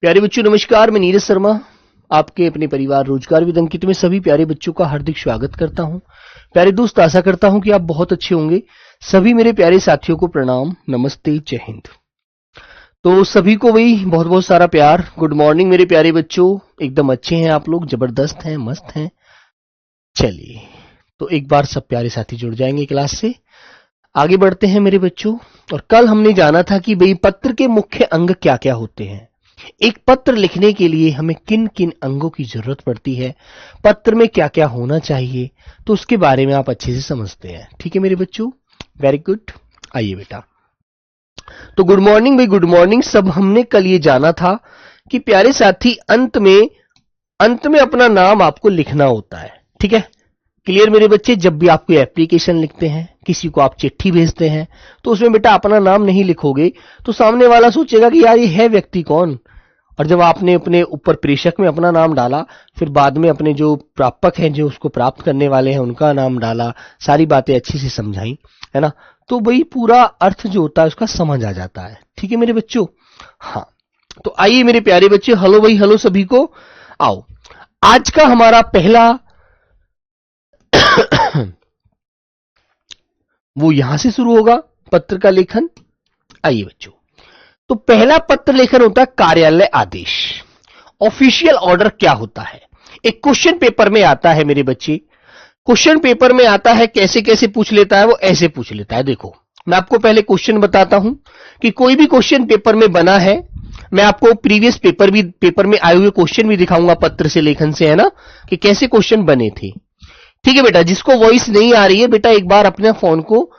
प्यारे बच्चों नमस्कार, मैं नीरज शर्मा आपके अपने परिवार रोजगार विद अंकित में सभी प्यारे बच्चों का हार्दिक स्वागत करता हूं। प्यारे दोस्त, आशा करता हूं कि आप बहुत अच्छे होंगे। सभी मेरे प्यारे साथियों को प्रणाम, नमस्ते, जय हिंद। तो सभी को वही बहुत बहुत सारा प्यार। गुड मॉर्निंग मेरे प्यारे बच्चों, एकदम अच्छे हैं आप लोग, जबरदस्त हैं, मस्त हैं। चलिए तो एक बार सब प्यारे साथी जुड़ जाएंगे क्लास से। आगे बढ़ते हैं मेरे बच्चों। और कल हमने जाना था कि भाई पत्र के मुख्य अंग क्या क्या होते हैं। एक पत्र लिखने के लिए हमें किन किन अंगों की जरूरत पड़ती है, पत्र में क्या क्या होना चाहिए, तो उसके बारे में आप अच्छे से समझते हैं। ठीक है मेरे बच्चों, वेरी गुड। आइए बेटा, तो गुड मॉर्निंग भाई, गुड मॉर्निंग। सब हमने कल ये जाना था कि प्यारे साथी अंत में अपना नाम आपको लिखना होता है। ठीक है, क्लियर मेरे बच्चे। जब भी आप कोई एप्लीकेशन लिखते हैं, किसी को आप चिट्ठी भेजते हैं, तो उसमें बेटा अपना नाम नहीं लिखोगे तो सामने वाला सोचेगा कि यार ये है व्यक्ति कौन। और जब आपने अपने ऊपर प्रेषक में अपना नाम डाला, फिर बाद में अपने जो प्रापक हैं, जो उसको प्राप्त करने वाले हैं, उनका नाम डाला, सारी बातें अच्छी से समझाई, है ना, तो वही पूरा अर्थ जो होता है उसका समझ आ जाता है। ठीक है मेरे बच्चों। हाँ, तो आइए मेरे प्यारे बच्चे, हेलो भाई, हेलो सभी को। आओ, आज का हमारा पहला वो यहां से शुरू होगा पत्र का लेखन। आइए बच्चों, तो पहला पत्र लेखन होता है कार्यालय आदेश। ऑफिशियल ऑर्डर क्या होता है? एक क्वेश्चन पेपर में आता है मेरे बच्चे, क्वेश्चन पेपर में आता है। कैसे कैसे पूछ लेता है वो? ऐसे पूछ लेता है। देखो, मैं आपको पहले क्वेश्चन बताता हूं कि कोई भी क्वेश्चन पेपर में बना है। मैं आपको प्रीवियस पेपर में आए हुए क्वेश्चन भी दिखाऊंगा पत्र से लेखन से, है ना, कि कैसे क्वेश्चन बने थे। ठीक है बेटा, जिसको वॉइस नहीं आ रही है बेटा, एक बार अपने फोन को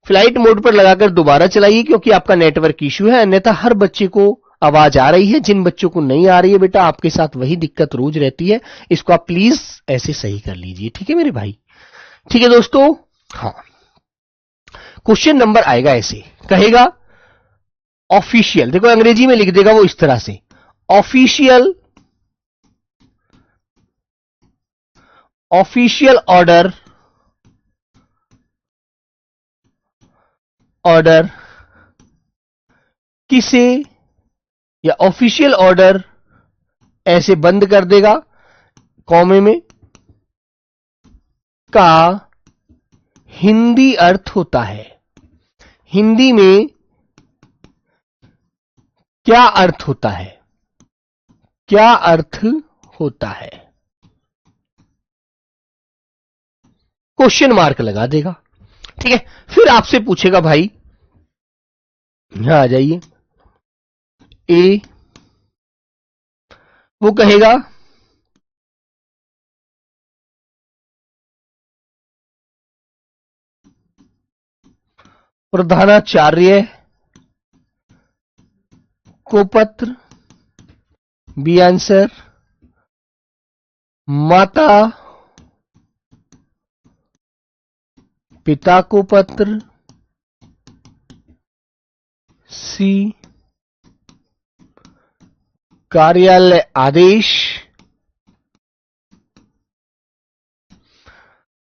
फ्लाइट मोड पर लगाकर दोबारा चलाइए, क्योंकि आपका नेटवर्क इश्यू है। अन्यथा हर बच्चे को आवाज आ रही है, जिन बच्चों को नहीं आ रही है बेटा, आपके साथ वही दिक्कत रोज रहती है। इसको आप प्लीज ऐसे सही कर लीजिए। ठीक है मेरे भाई, ठीक है दोस्तों। हाँ, क्वेश्चन नंबर आएगा ऐसे, कहेगा ऑफिशियल। देखो अंग्रेजी में लिख देगा वो इस तरह से, ऑफिशियल ऑर्डर किसे, या ऑफिशियल ऑर्डर ऐसे बंद कर देगा कॉमे में, का हिंदी अर्थ होता है। हिंदी में क्या अर्थ होता है? क्या अर्थ होता है? क्वेश्चन मार्क लगा देगा। ठीक है, फिर आपसे पूछेगा भाई, यहां आ जाइए, ए, वो कहेगा प्रधानाचार्य को पत्र, बी आंसर, माता पिता को पत्र, सी कार्यालय आदेश,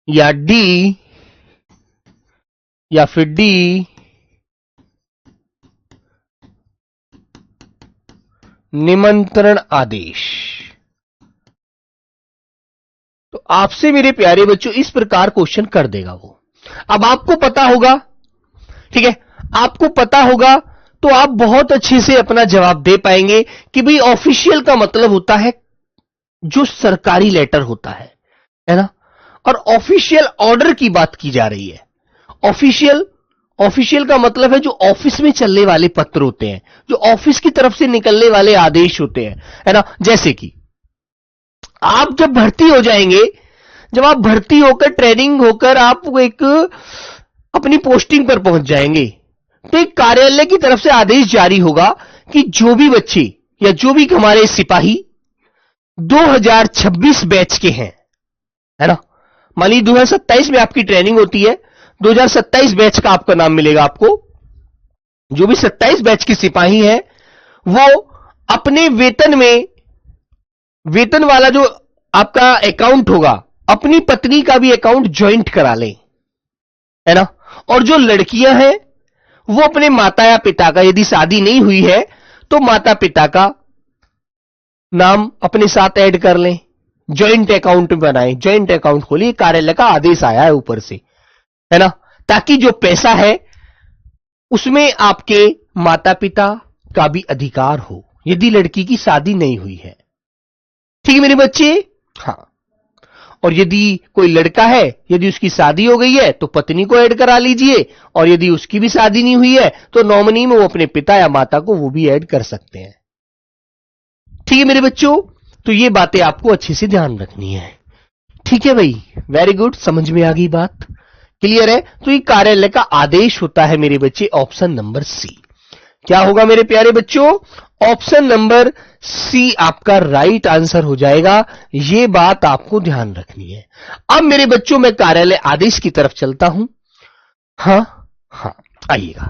या डी, या फिर डी निमंत्रण आदेश। तो आपसे मेरे प्यारे बच्चों इस प्रकार क्वेश्चन कर देगा वो। अब आपको पता होगा, ठीक है, आपको पता होगा तो आप बहुत अच्छे से अपना जवाब दे पाएंगे कि भाई ऑफिशियल का मतलब होता है जो सरकारी लेटर होता है ना। और ऑफिशियल ऑर्डर की बात की जा रही है। ऑफिशियल का मतलब है जो ऑफिस में चलने वाले पत्र होते हैं, जो ऑफिस की तरफ से निकलने वाले आदेश होते हैं, है ना। जैसे कि आप जब भर्ती हो जाएंगे, जब आप भर्ती होकर ट्रेनिंग होकर आप एक अपनी पोस्टिंग पर पहुंच जाएंगे, तो एक कार्यालय की तरफ से आदेश जारी होगा कि जो भी बच्चे या जो भी हमारे सिपाही 2026 बैच के हैं, है ना, मान लीजिए 2027 में आपकी ट्रेनिंग होती है, 2027 बैच का आपका नाम मिलेगा आपको। जो भी 27 बैच के सिपाही हैं वो अपने वेतन में, वेतन वाला जो आपका अकाउंट होगा, अपनी पत्नी का भी अकाउंट ज्वाइंट करा लें, है ना। और जो लड़कियां हैं वो अपने माता या पिता का, यदि शादी नहीं हुई है तो माता पिता का नाम अपने साथ ऐड कर लें, ज्वाइंट अकाउंट बनाएं, ज्वाइंट अकाउंट खोलिए, कार्यालय का आदेश आया है ऊपर से, है ना, ताकि जो पैसा है उसमें आपके माता पिता का भी अधिकार हो, यदि लड़की की शादी नहीं हुई है। ठीक है मेरे बच्चे? हाँ। और यदि कोई लड़का है, यदि उसकी शादी हो गई है तो पत्नी को ऐड करा लीजिए, और यदि उसकी भी शादी नहीं हुई है तो नॉमिनी में वो अपने पिता या माता को वो भी ऐड कर सकते हैं। ठीक है मेरे बच्चों? तो ये बातें आपको अच्छे से ध्यान रखनी है। ठीक है भाई, वेरी गुड, समझ में आ गई बात, क्लियर है? तो ये कार्यालय का आदेश होता है मेरे बच्चे, ऑप्शन नंबर सी। क्या होगा मेरे प्यारे बच्चों? ऑप्शन नंबर सी आपका राइट आंसर हो जाएगा। यह बात आपको ध्यान रखनी है। अब मेरे बच्चों मैं कार्यालय आदेश की तरफ चलता हूं। हाँ हाँ, आइएगा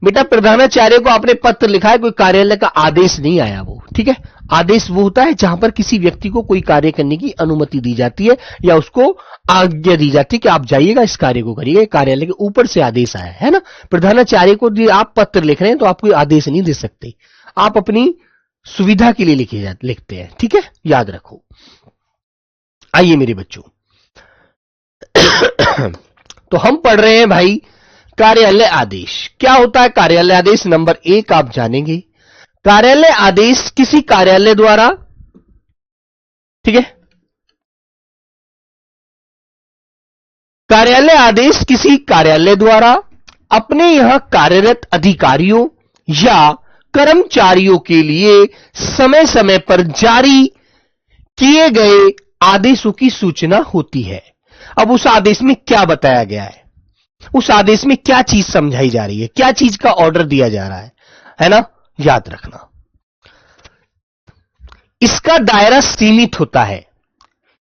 बेटा। प्रधानाचार्य को आपने पत्र लिखा है, कोई कार्यालय का आदेश नहीं आया वो, ठीक है। आदेश वो होता है जहां पर किसी व्यक्ति को कोई कार्य करने की अनुमति दी जाती है या उसको आज्ञा दी जाती है कि आप जाइएगा इस कार्य को करिएगा, कार्यालय के ऊपर से आदेश आया है ना। प्रधानाचार्य को आप पत्र लिख रहे हैं तो आप कोई आदेश नहीं दे सकते, आप अपनी सुविधा के लिए लिखते हैं, ठीक है, याद रखो। आइए मेरे बच्चों, तो हम पढ़ रहे हैं भाई कार्यालय आदेश। क्या होता है कार्यालय आदेश? नंबर 1 आप जानेंगे, कार्यालय आदेश किसी कार्यालय द्वारा, ठीक है, कार्यालय आदेश किसी कार्यालय द्वारा अपने यहां कार्यरत अधिकारियों या कर्मचारियों के लिए समय समय पर जारी किए गए आदेशों की सूचना होती है। अब उस आदेश में क्या बताया गया है, उस आदेश में क्या चीज समझाई जा रही है, क्या चीज का ऑर्डर दिया जा रहा है ना, याद रखना। इसका दायरा सीमित होता है,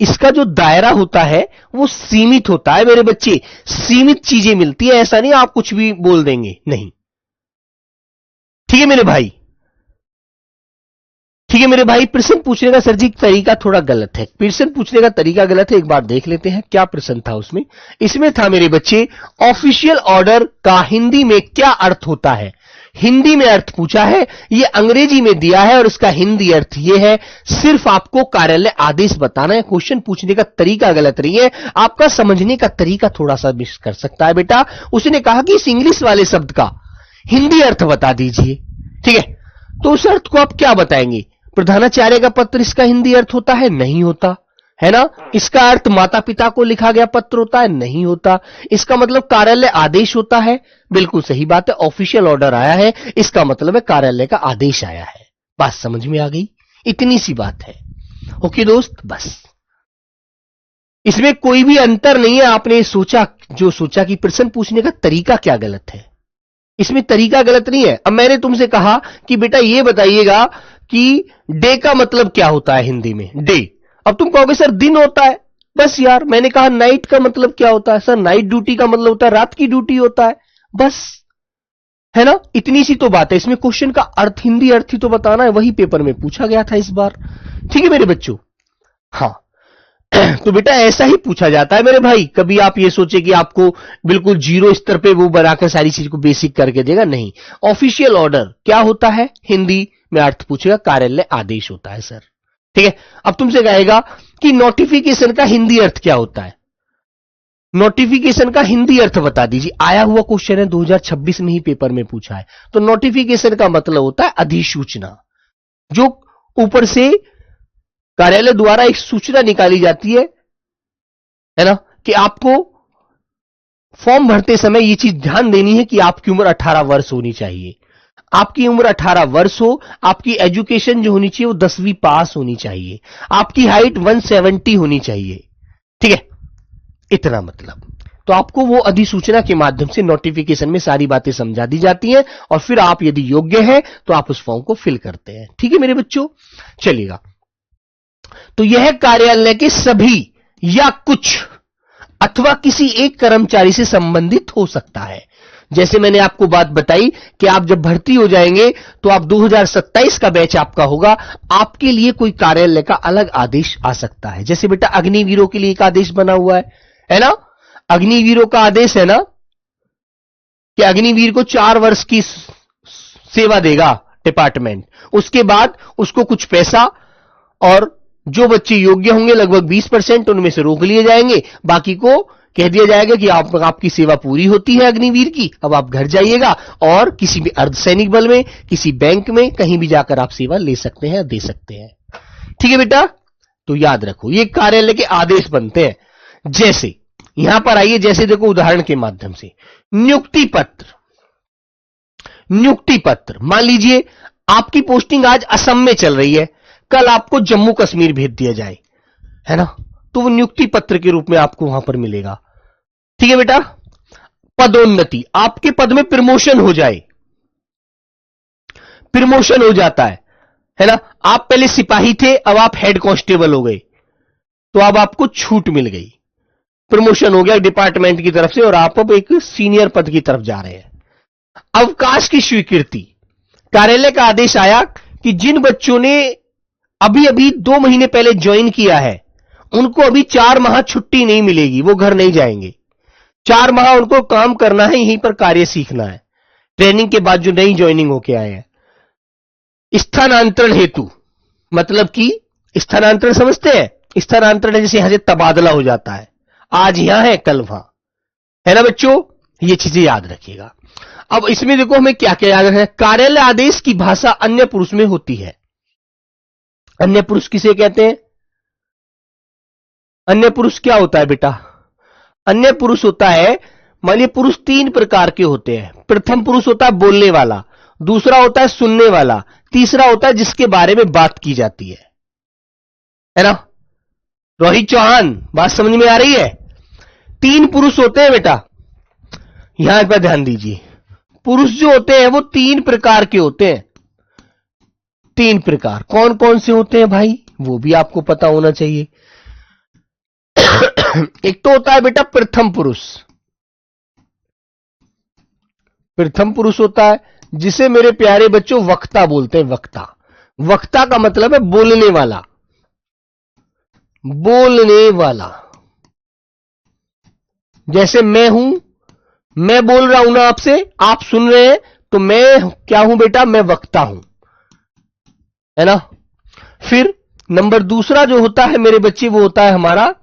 इसका जो दायरा होता है वो सीमित होता है मेरे बच्चे, सीमित चीजें मिलती है, ऐसा नहीं आप कुछ भी बोल देंगे, नहीं। ठीक है मेरे भाई? ठीक है मेरे भाई? प्रश्न पूछने का सर जी तरीका थोड़ा गलत है, प्रश्न पूछने का तरीका गलत है, एक बार देख लेते हैं क्या प्रश्न था उसमें। इसमें था मेरे बच्चे, ऑफिशियल ऑर्डर का हिंदी में क्या अर्थ होता है। हिंदी में अर्थ पूछा है, यह अंग्रेजी में दिया है और इसका हिंदी अर्थ यह है। सिर्फ आपको कार्यालय आदेश बताना है, क्वेश्चन पूछने का तरीका गलत नहीं है, आपका समझने का तरीका थोड़ा सा मिस कर सकता है बेटा। उसने कहा कि इस इंग्लिश वाले शब्द का हिंदी अर्थ बता दीजिए, ठीक है, तो उस अर्थ को आप क्या बताएंगे? प्रधानाचार्य का पत्र इसका हिंदी अर्थ होता है? नहीं होता, है ना। इसका अर्थ माता पिता को लिखा गया पत्र होता है? नहीं होता। इसका मतलब कार्यालय आदेश होता है? बिल्कुल सही बात है, ऑफिशियल ऑर्डर आया है, इसका मतलब है कार्यालय का आदेश आया है। बात समझ में आ गई? इतनी सी बात है। ओके दोस्त, बस इसमें कोई भी अंतर नहीं है। आपने सोचा, जो सोचा कि प्रश्न पूछने का तरीका क्या गलत है, इसमें तरीका गलत नहीं है। अब मैंने तुमसे कहा कि बेटा ये बताइएगा कि डे का मतलब क्या होता है हिंदी में, डे। अब तुम कहोगे सर दिन होता है, बस यार। मैंने कहा नाइट का मतलब क्या होता है, सर नाइट ड्यूटी का मतलब होता है रात की ड्यूटी होता है, बस, है ना। इतनी सी तो बात है, इसमें क्वेश्चन का अर्थ, हिंदी अर्थ ही तो बताना है, वही पेपर में पूछा गया था इस बार। ठीक है मेरे बच्चों? हाँ, तो बेटा ऐसा ही पूछा जाता है मेरे भाई। कभी आप ये सोचे कि आपको बिल्कुल जीरो स्तर पे वो बनाकर सारी चीज को बेसिक करके देगा, नहीं। ऑफिशियल ऑर्डर क्या होता है, हिंदी में अर्थ पूछेगा, कार्यालय आदेश होता है सर, ठीक है। अब तुमसे कहेगा कि नोटिफिकेशन का हिंदी अर्थ क्या होता है, नोटिफिकेशन का हिंदी अर्थ बता दीजिए। आया हुआ क्वेश्चन है, 2026 में ही पेपर में पूछा है। तो नोटिफिकेशन का मतलब होता है अधिसूचना, जो ऊपर से कार्यालय द्वारा एक सूचना निकाली जाती है ना, कि आपको फॉर्म भरते समय यह चीज ध्यान देनी है कि आपकी उम्र 18 वर्ष होनी चाहिए। आपकी उम्र 18 वर्ष हो, आपकी एजुकेशन जो होनी चाहिए वो 10वीं पास होनी चाहिए, आपकी हाइट 170 होनी चाहिए, ठीक है, इतना मतलब। तो आपको वो अधिसूचना के माध्यम से नोटिफिकेशन में सारी बातें समझा दी जाती हैं और फिर आप यदि योग्य हैं तो आप उस फॉर्म को फिल करते हैं। ठीक है मेरे बच्चों? चलिएगा, तो यह कार्यालय के सभी या कुछ अथवा किसी एक कर्मचारी से संबंधित हो सकता है। जैसे मैंने आपको बात बताई कि आप जब भर्ती हो जाएंगे तो आप 2027 का बैच आपका होगा, आपके लिए कोई कार्यालय का अलग आदेश आ सकता है। जैसे बेटा अग्निवीरों के लिए एक आदेश बना हुआ है ना, अग्निवीरों का आदेश है ना कि अग्निवीर को 4 वर्ष की सेवा देगा डिपार्टमेंट, उसके बाद उसको कुछ पैसा और जो बच्चे योग्य होंगे लगभग 20% उनमें से रोक लिए जाएंगे, बाकी को कह दिया जाएगा कि आपकी सेवा पूरी होती है अग्निवीर की, अब आप घर जाइएगा और किसी भी अर्धसैनिक बल में, किसी बैंक में, कहीं भी जाकर आप सेवा ले सकते हैं, दे सकते हैं। ठीक है बेटा, तो याद रखो ये कार्यालय के आदेश बनते हैं। जैसे यहां पर आइए, जैसे देखो उदाहरण के माध्यम से नियुक्ति पत्र। नियुक्ति पत्र, मान लीजिए आपकी पोस्टिंग आज असम में चल रही है, कल आपको जम्मू कश्मीर भेज दिया जाए, है ना, तो वो नियुक्ति पत्र के रूप में आपको वहां पर मिलेगा। ठीक है बेटा। पदोन्नति, आपके पद में प्रमोशन हो जाए, प्रमोशन हो जाता है ना, आप पहले सिपाही थे, अब आप हेड कांस्टेबल हो गए, तो अब आपको छूट मिल गई, प्रमोशन हो गया डिपार्टमेंट की तरफ से और आप अब एक सीनियर पद की तरफ जा रहे हैं। अवकाश की स्वीकृति, कार्यालय का आदेश आया कि जिन बच्चों ने अभी अभी 2 महीने पहले ज्वाइन किया है उनको अभी 4 माह छुट्टी नहीं मिलेगी, वो घर नहीं जाएंगे। 4 माह उनको काम करना है, यहीं पर कार्य सीखना है, ट्रेनिंग के बाद जो नई ज्वाइनिंग होके आए हैं। स्थानांतरण हेतु, मतलब कि स्थानांतरण समझते हैं, स्थानांतरण जैसे यहां से तबादला हो जाता है, आज यहां है कल वहां, है ना बच्चों, ये चीजें याद रखिएगा। अब इसमें देखो हमें क्या क्या याद रखना है। कार्यालय आदेश की भाषा अन्य पुरुष में होती है। अन्य पुरुष किसे कहते हैं? अन्य पुरुष क्या होता है बेटा? अन्य पुरुष होता है, मानिए पुरुष 3 प्रकार के होते हैं। प्रथम पुरुष होता है बोलने वाला, दूसरा होता है सुनने वाला, तीसरा होता है जिसके बारे में बात की जाती है ना। रोहित चौहान, बात समझ में आ रही है? 3 पुरुष होते हैं बेटा, यहां पर ध्यान दीजिए। पुरुष जो होते हैं वो 3 प्रकार के होते हैं। 3 प्रकार कौन कौन से होते हैं भाई, वो भी आपको पता होना चाहिए। एक तो होता है बेटा प्रथम पुरुष। प्रथम पुरुष होता है जिसे मेरे प्यारे बच्चों वक्ता बोलते हैं। वक्ता, वक्ता का मतलब है बोलने वाला, बोलने वाला। जैसे मैं हूं, मैं बोल रहा हूं ना आपसे, आप सुन रहे हैं, तो मैं क्या हूं बेटा? मैं वक्ता हूं, है ना। फिर नंबर दूसरा जो होता है मेरे बच्चे, वो होता है हमारा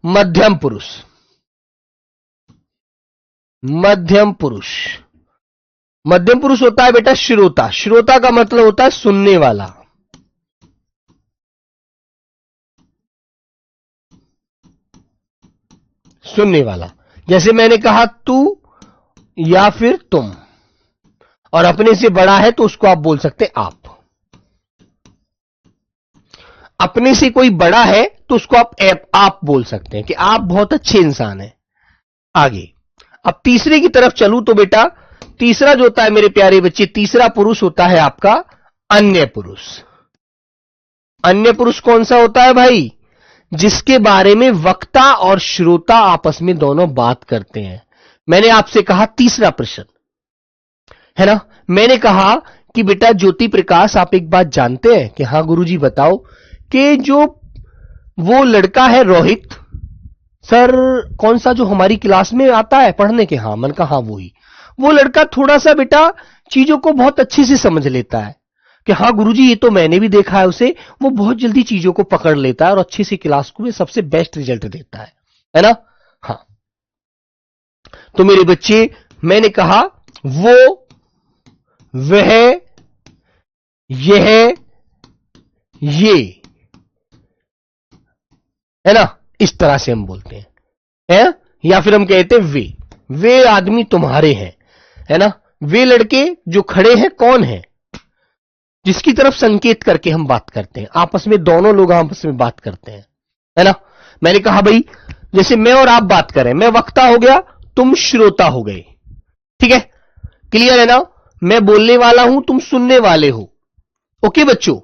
मध्यम पुरुष। मध्यम पुरुष, मध्यम पुरुष होता है बेटा श्रोता। श्रोता का मतलब होता है सुनने वाला। सुनने वाला, जैसे मैंने कहा तू या फिर तुम, और अपने से बड़ा है तो उसको आप बोल सकते आप। अपने से कोई बड़ा है तो उसको आप बोल सकते हैं कि आप बहुत अच्छे इंसान हैं। आगे अब तीसरे की तरफ चलूं तो बेटा तीसरा जो होता है मेरे प्यारे बच्चे, तीसरा पुरुष होता है आपका अन्य पुरुष। अन्य पुरुष कौन सा होता है भाई? जिसके बारे में वक्ता और श्रोता आपस में दोनों बात करते हैं। मैंने आपसे कहा तीसरा प्रश्न, है ना। मैंने कहा कि बेटा ज्योति प्रकाश, आप एक बात जानते हैं कि हाँ गुरुजी बताओ, कि जो वो लड़का है रोहित सर, कौन सा जो हमारी क्लास में आता है पढ़ने के? हाँ, मन कहा वही। वो लड़का थोड़ा सा बेटा चीजों को बहुत अच्छे से समझ लेता है कि हाँ गुरुजी ये तो मैंने भी देखा है उसे, वो बहुत जल्दी चीजों को पकड़ लेता है और अच्छे से क्लास को सबसे बेस्ट रिजल्ट देता है ना। हाँ, तो मेरे बच्चे मैंने कहा वो, वह, यह, ये, है ना, इस तरह से हम बोलते हैं, या फिर हम कहते हैं वे आदमी तुम्हारे हैं, है ना। वे लड़के जो खड़े हैं कौन है? जिसकी तरफ संकेत करके हम बात करते हैं, आपस में दोनों लोग आपस में बात करते हैं, है ना। मैंने कहा भाई जैसे मैं और आप बात करें, मैं वक्ता हो गया, तुम श्रोता हो गए, ठीक है, क्लियर है ना। मैं बोलने वाला हूं, तुम सुनने वाले हो, ओके बच्चों।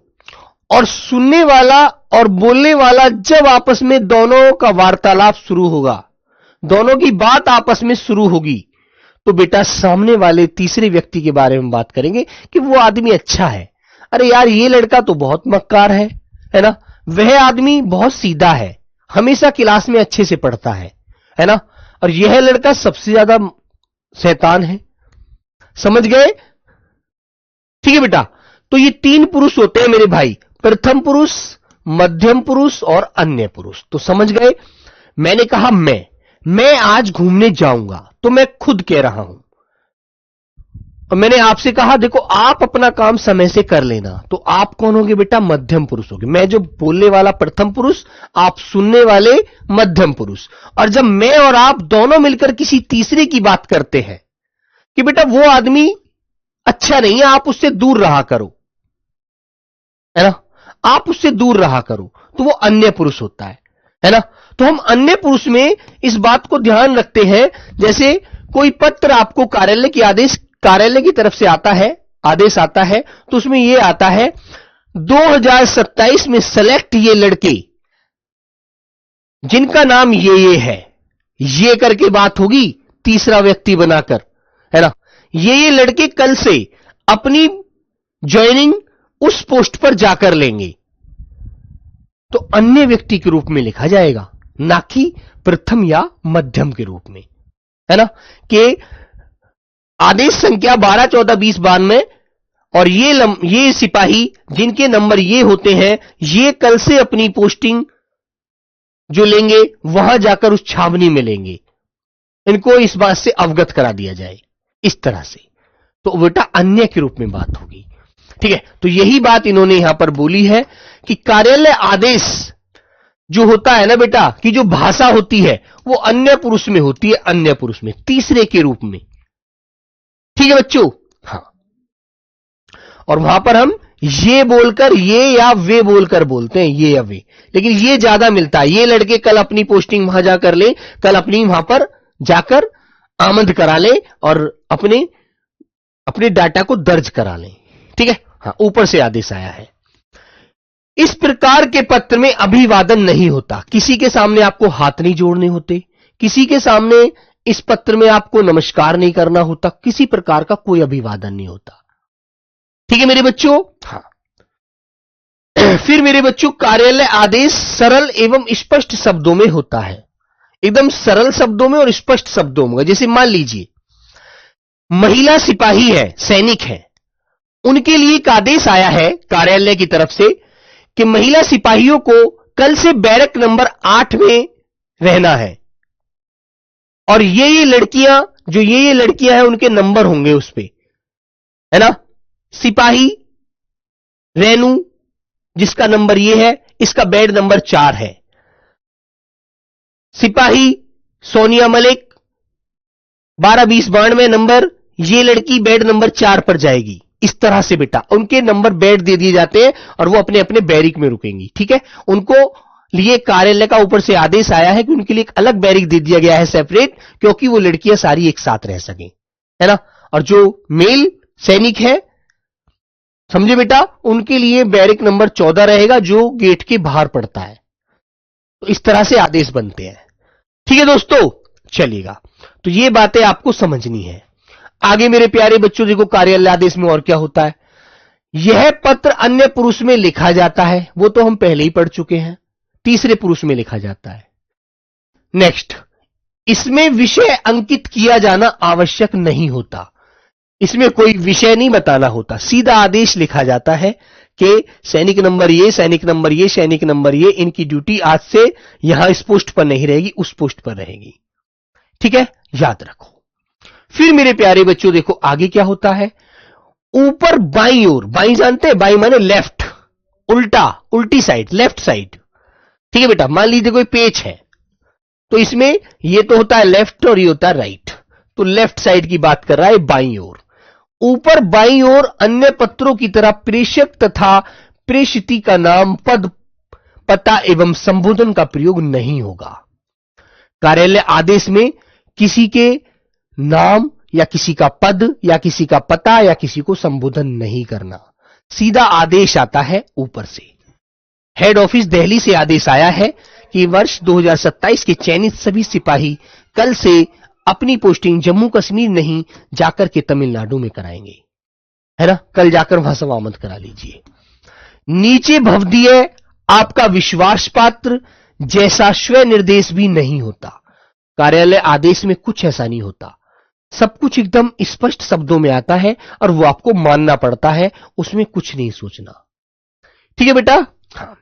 और सुनने वाला और बोलने वाला जब आपस में दोनों का वार्तालाप शुरू होगा, दोनों की बात आपस में शुरू होगी, तो बेटा सामने वाले तीसरे व्यक्ति के बारे में बात करेंगे कि वो आदमी अच्छा है, अरे यार ये लड़का तो बहुत मक्कार है ना, वह आदमी बहुत सीधा है, हमेशा क्लास में अच्छे से पढ़ता है ना, और यह लड़का सबसे ज्यादा शैतान है। समझ गए? ठीक है बेटा। तो ये 3 पुरुष होते हैं मेरे भाई, प्रथम पुरुष, मध्यम पुरुष और अन्य पुरुष। तो समझ गए, मैंने कहा मैं आज घूमने जाऊंगा, तो मैं खुद कह रहा हूं। और मैंने आपसे कहा देखो आप अपना काम समय से कर लेना, तो आप कौन होगे बेटा? मध्यम पुरुष होगे। मैं जो बोलने वाला प्रथम पुरुष, आप सुनने वाले मध्यम पुरुष। और जब मैं और आप दोनों मिलकर किसी तीसरे की बात करते हैं कि बेटा वो आदमी अच्छा नहीं है, आप उससे दूर रहा करो, है ना, आप उससे दूर रहा करो, तो वो अन्य पुरुष होता है ना। तो हम अन्य पुरुष में इस बात को ध्यान रखते हैं, जैसे कोई पत्र आपको कार्यालय की तरफ से आता है, आदेश आता है, तो उसमें यह आता है 2027 में सेलेक्ट ये लड़के जिनका नाम ये है, ये करके बात होगी तीसरा व्यक्ति बनाकर, है ना। ये लड़के कल से अपनी ज्वाइनिंग उस पोस्ट पर जाकर लेंगे, तो अन्य व्यक्ति के रूप में लिखा जाएगा, ना कि प्रथम या मध्यम के रूप में, है ना। कि आदेश संख्या 12, 14, 20, 92 और ये सिपाही जिनके नंबर ये होते हैं, ये कल से अपनी पोस्टिंग जो लेंगे वहां जाकर उस छावनी में लेंगे, इनको इस बात से अवगत करा दिया जाए, इस तरह से। तो बेटा अन्य के रूप में बात होगी, ठीक है। तो यही बात इन्होंने यहां पर बोली है कि कार्यालय आदेश जो होता है ना बेटा, कि जो भाषा होती है वो अन्य पुरुष में होती है, अन्य पुरुष में, तीसरे के रूप में, ठीक है बच्चों। हाँ, और वहां पर हम ये बोलकर ये या वे बोलकर बोलते हैं, ये या वे, लेकिन ये ज्यादा मिलता है। ये लड़के कल अपनी पोस्टिंग वहां जाकर ले, कल अपनी वहां पर जाकर आमंद करा ले और अपने डाटा को दर्ज करा ले, ठीक है। हाँ, ऊपर से आदेश आया है। इस प्रकार के पत्र में अभिवादन नहीं होता, किसी के सामने आपको हाथ नहीं जोड़ने होते, किसी के सामने इस पत्र में आपको नमस्कार नहीं करना होता, किसी प्रकार का कोई अभिवादन नहीं होता, ठीक है मेरे बच्चों। हाँ, फिर मेरे बच्चों कार्यालय आदेश सरल एवं स्पष्ट शब्दों में होता है, एकदम सरल शब्दों में और स्पष्ट शब्दों में। जैसे मान लीजिए महिला सिपाही है, सैनिक है, उनके लिए एक आदेश आया है कार्यालय की तरफ से कि महिला सिपाहियों को कल से बैरक नंबर 8 में रहना है, और ये लड़कियां जो ये लड़कियां हैं उनके नंबर होंगे उस पे, है ना। सिपाही रेनू जिसका नंबर ये है, इसका बेड नंबर 4 है। सिपाही सोनिया मलिक 12-20-92 नंबर, ये लड़की बेड नंबर 4 पर जाएगी। इस तरह से बेटा उनके नंबर बेड दे दिए जाते हैं और वो अपने अपने बैरिक में रुकेंगी, ठीक है। उनको लिए कार्यालय का ऊपर से आदेश आया है कि उनके लिए एक अलग बैरिक दे दिया गया है सेपरेट, क्योंकि वो लड़कियां सारी एक साथ रह सकें, है ना। और जो मेल सैनिक है, समझे बेटा, उनके लिए बैरिक नंबर 14 रहेगा जो गेट के बाहर पड़ता है। तो इस तरह से आदेश बनते हैं, ठीक है दोस्तों। चलिएगा, तो ये बातें आपको समझनी है। आगे मेरे प्यारे बच्चों देखो कार्यालय आदेश में और क्या होता है। यह पत्र अन्य पुरुष में लिखा जाता है, वो तो हम पहले ही पढ़ चुके हैं, तीसरे पुरुष में लिखा जाता है। नेक्स्ट, इसमें विषय अंकित किया जाना आवश्यक नहीं होता, इसमें कोई विषय नहीं बताना होता, सीधा आदेश लिखा जाता है कि सैनिक नंबर ये, सैनिक नंबर ये, सैनिक नंबर ये, इनकी ड्यूटी आज से यहां इस पोस्ट पर नहीं रहेगी, उस पोस्ट पर रहेगी, ठीक है, याद रखो। फिर मेरे प्यारे बच्चों देखो आगे क्या होता है। ऊपर बाईं ओर, बाईं जानते हैं, बाईं माने लेफ्ट, उल्टा, उल्टी साइड, लेफ्ट साइड, ठीक है बेटा। मान लीजिए कोई पेज है, तो इसमें ये तो होता है लेफ्ट और ये होता है राइट, तो लेफ्ट साइड की बात कर रहा है बाईं ओर। ऊपर बाईं ओर अन्य पत्रों की तरह प्रेषक तथा प्रेषिती का नाम, पद, पता एवं संबोधन का प्रयोग नहीं होगा। कार्यालय आदेश में किसी के नाम या किसी का पद या किसी का पता या किसी को संबोधन नहीं करना, सीधा आदेश आता है ऊपर से। हेड ऑफिस दिल्ली से आदेश आया है कि वर्ष 2027 के चयनित सभी सिपाही कल से अपनी पोस्टिंग जम्मू कश्मीर नहीं जाकर के तमिलनाडु में कराएंगे, है ना। कल जाकर वहां समामत करा लीजिए। नीचे भवदीय आपका विश्वास पात्र जैसा स्व निर्देश भी नहीं होता। कार्यालय आदेश में कुछ ऐसा नहीं होता, सब कुछ एकदम स्पष्ट शब्दों में आता है और वो आपको मानना पड़ता है, उसमें कुछ नहीं सोचना, ठीक है बेटा। हाँ,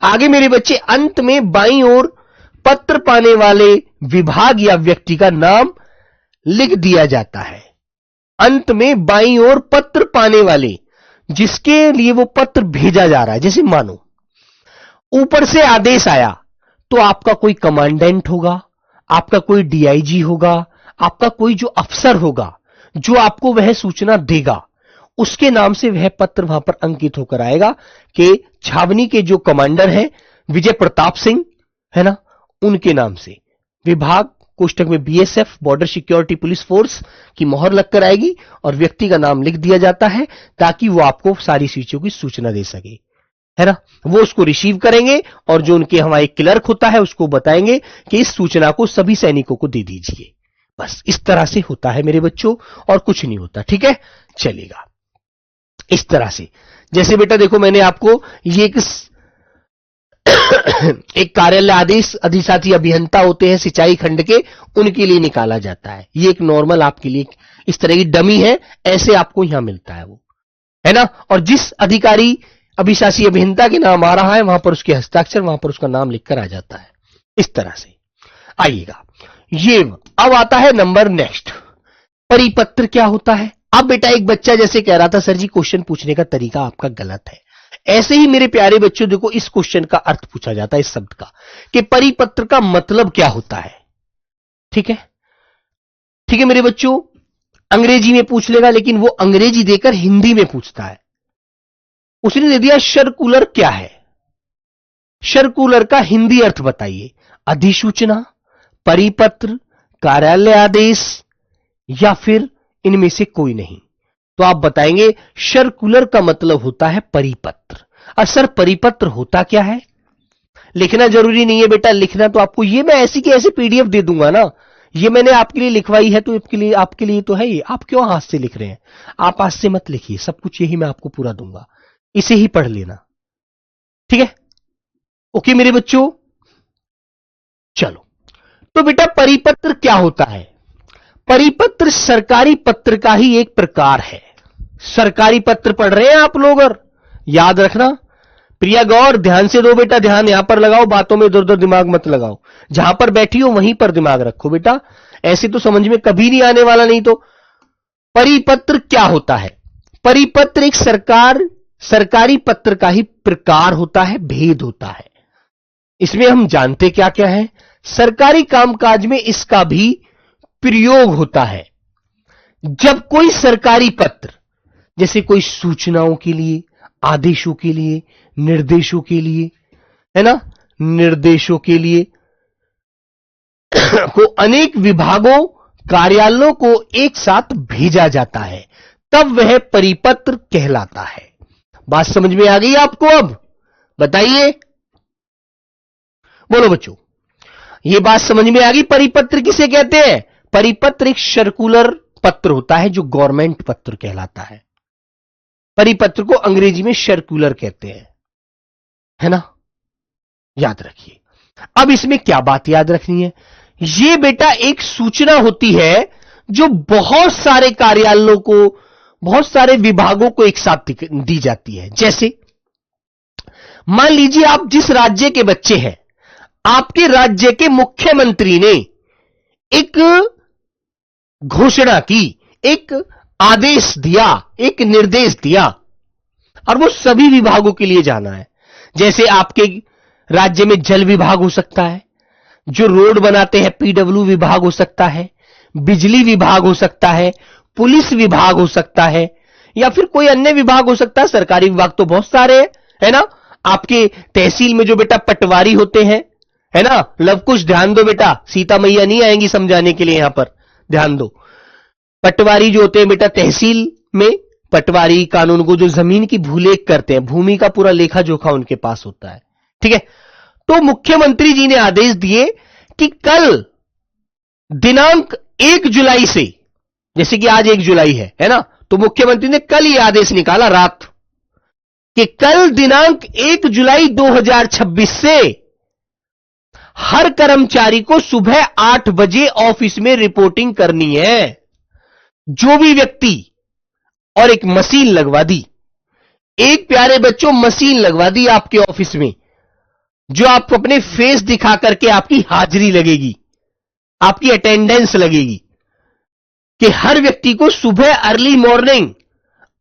आगे मेरे बच्चे अंत में बाईं ओर पत्र पाने वाले विभाग या व्यक्ति का नाम लिख दिया जाता है। अंत में बाईं ओर पत्र पाने वाले, जिसके लिए वो पत्र भेजा जा रहा है। जैसे मानो ऊपर से आदेश आया तो आपका कोई कमांडेंट होगा, आपका कोई डीआईजी होगा, आपका कोई जो अफसर होगा जो आपको वह सूचना देगा, उसके नाम से वह पत्र वहां पर अंकित होकर आएगा कि छावनी के जो कमांडर हैं विजय प्रताप सिंह, है ना, उनके नाम से विभाग कोष्टक में BSF border security police force की मोहर लगकर आएगी और व्यक्ति का नाम लिख दिया जाता है ताकि वो आपको सारी चीजों की सूचना दे सके, है ना। वो उसको रिसीव करेंगे और जो उनके हमारे क्लर्क होता है उसको बताएंगे कि इस सूचना को सभी सैनिकों को दे दीजिए। बस इस तरह से होता है मेरे बच्चों, और कुछ नहीं होता। ठीक है, चलेगा इस तरह से। जैसे बेटा देखो, मैंने आपको ये एक कार्यालय आदेश अधिशासी अभियंता होते हैं सिंचाई खंड के, उनके लिए निकाला जाता है। ये एक नॉर्मल आपके लिए इस तरह की डमी है, ऐसे आपको यहां मिलता है वो, है ना। और जिस अधिकारी अभिशासी अभियंता के नाम आ रहा है वहां पर उसके हस्ताक्षर, वहां पर उसका नाम लिखकर आ जाता है। इस तरह से आइएगा। ये अब आता है नंबर नेक्स्ट, परिपत्र क्या होता है। अब बेटा एक बच्चा जैसे कह रहा था सर जी क्वेश्चन पूछने का तरीका आपका गलत है, ऐसे ही मेरे प्यारे बच्चों देखो इस क्वेश्चन का अर्थ पूछा जाता है इस शब्द का कि परिपत्र का मतलब क्या होता है। ठीक है, ठीक है मेरे बच्चों, अंग्रेजी में पूछ लेगा, लेकिन वो अंग्रेजी देकर हिंदी में पूछता है। उसने दे दिया सर्कुलर क्या है, सर्कुलर का हिंदी अर्थ बताइए। अधिसूचना, परिपत्र, कार्यालय आदेश या फिर इनमें से कोई नहीं। तो आप बताएंगे सर्कुलर का मतलब होता है परिपत्र। और सर परिपत्र होता क्या है? लिखना जरूरी नहीं है बेटा, लिखना तो आपको ये मैं ऐसी की ऐसी पीडीएफ दे दूंगा ना, ये मैंने आपके लिए लिखवाई है तो आपके लिए तो है ही। आप क्यों हाथ से लिख रहे हैं? आप हाथ से मत लिखिए, सब कुछ यही मैं आपको पूरा दूंगा, इसे ही पढ़ लेना। ठीक है, ओके मेरे बच्चों, चलो। तो बेटा परिपत्र क्या होता है? परिपत्र सरकारी पत्र का ही एक प्रकार है। सरकारी पत्र पढ़ रहे हैं आप लोग, और याद रखना प्रिया गौर, ध्यान से दो बेटा, ध्यान यहां पर लगाओ, बातों में इधर उधर दिमाग मत लगाओ, जहां पर बैठी हो वहीं पर दिमाग रखो बेटा, ऐसे तो समझ में कभी नहीं आने वाला। नहीं तो परिपत्र क्या होता है? परिपत्र एक सरकारी पत्र का ही प्रकार होता है, भेद होता है। इसमें हम जानते क्या क्या है? सरकारी कामकाज में इसका भी प्रयोग होता है। जब कोई सरकारी पत्र, जैसे कोई सूचनाओं के लिए, आदेशों के लिए, निर्देशों के लिए, है ना, निर्देशों के लिए को अनेक विभागों, कार्यालयों को एक साथ भेजा जाता है, तब वह परिपत्र कहलाता है। बात समझ में आ गई आपको? अब बताइए, बोलो बच्चों, यह बात समझ में आ गई? परिपत्र किसे कहते हैं? परिपत्र एक सर्कुलर पत्र होता है जो गवर्नमेंट पत्र कहलाता है। परिपत्र को अंग्रेजी में सर्कुलर कहते हैं, है ना, याद रखिए। अब इसमें क्या बात याद रखनी है? यह बेटा एक सूचना होती है जो बहुत सारे कार्यालयों को, बहुत सारे विभागों को एक साथ दी जाती है। जैसे मान लीजिए आप जिस राज्य के बच्चे हैं, आपके राज्य के मुख्यमंत्री ने एक घोषणा की, एक आदेश दिया, एक निर्देश दिया, और वो सभी विभागों के लिए जाना है। जैसे आपके राज्य में जल विभाग हो सकता है, जो रोड बनाते हैं पीडब्ल्यू विभाग हो सकता है, बिजली विभाग हो सकता है, पुलिस विभाग हो सकता है, या फिर कोई अन्य विभाग हो सकता है। सरकारी विभाग तो बहुत सारे हैं, है ना। आपके तहसील में जो बेटा पटवारी होते हैं, है ना, लव कुछ ध्यान दो बेटा, सीता मैया नहीं आएंगी समझाने के लिए, यहां पर ध्यान दो। पटवारी जो होते हैं बेटा तहसील में, पटवारी कानून को जो जमीन की भूलेख करते हैं, भूमि का पूरा लेखा जोखा उनके पास होता है। ठीक है, तो मुख्यमंत्री जी ने आदेश दिए कि कल दिनांक 1 जुलाई से, जैसे कि आज 1 जुलाई है ना, तो मुख्यमंत्री ने कल यह आदेश निकाला रात कि कल दिनांक 1 जुलाई 2026 से हर कर्मचारी को सुबह 8 बजे ऑफिस में रिपोर्टिंग करनी है। जो भी व्यक्ति, और एक मशीन लगवा दी, एक प्यारे बच्चों मशीन लगवा दी आपके ऑफिस में, जो आप अपने फेस दिखा करके आपकी हाजिरी लगेगी, आपकी अटेंडेंस लगेगी, कि हर व्यक्ति को सुबह अर्ली मॉर्निंग